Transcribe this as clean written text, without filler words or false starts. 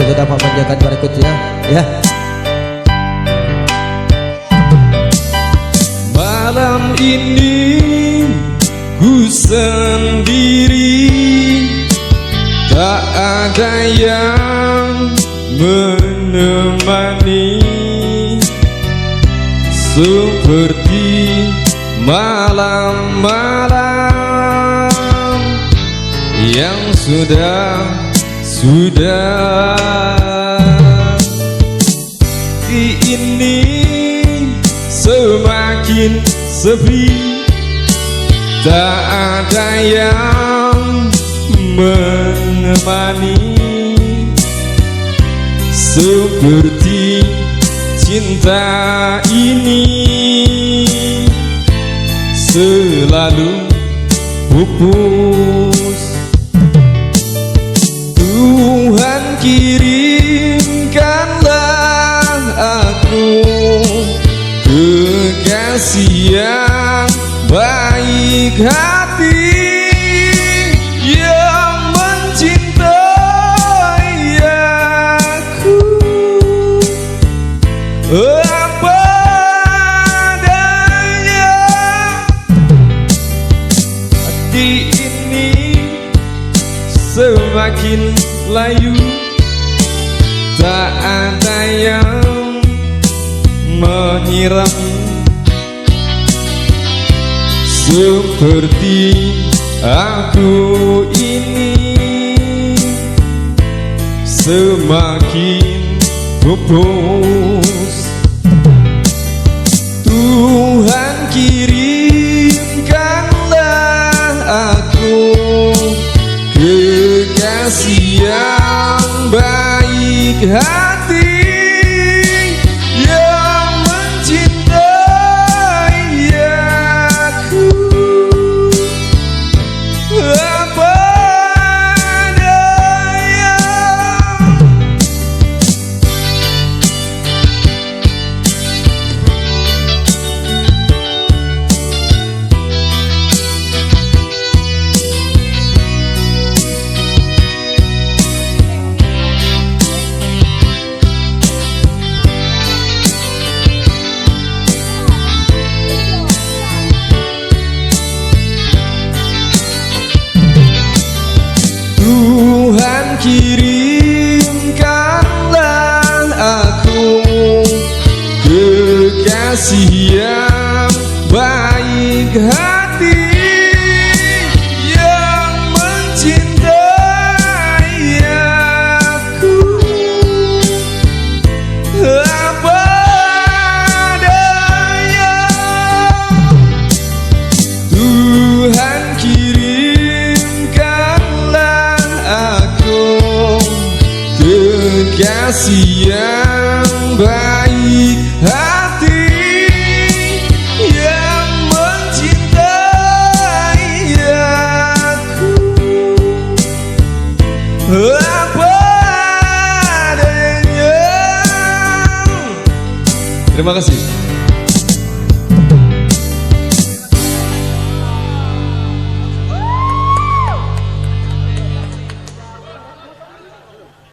untuk dapat menjaga berikutnya ya. Malam ini ku sendiri, tak ada yang menemani, seperti malam-malam yang sudah ini semakin sepi, tak ada yang menemani, seperti cinta ini selalu pupus. Tuhan kirimkanlah aku kekasih yang baik hati, yang mencintai aku apa adanya. Hati ini semakin layu, tak ada yang menyirami, seperti aku ini semakin pupus. Tuhan kirimkanlah aku kekasih yang baik hati, yang mencintai aku apa adanya. Tuhan kirimkanlah aku kekasih yang baik hati, yang mencintai aku apa adanya. Tuhan kirimkanlah aku kekasih yang baik hati, yang mencintai aku apa adanya. Terima kasih.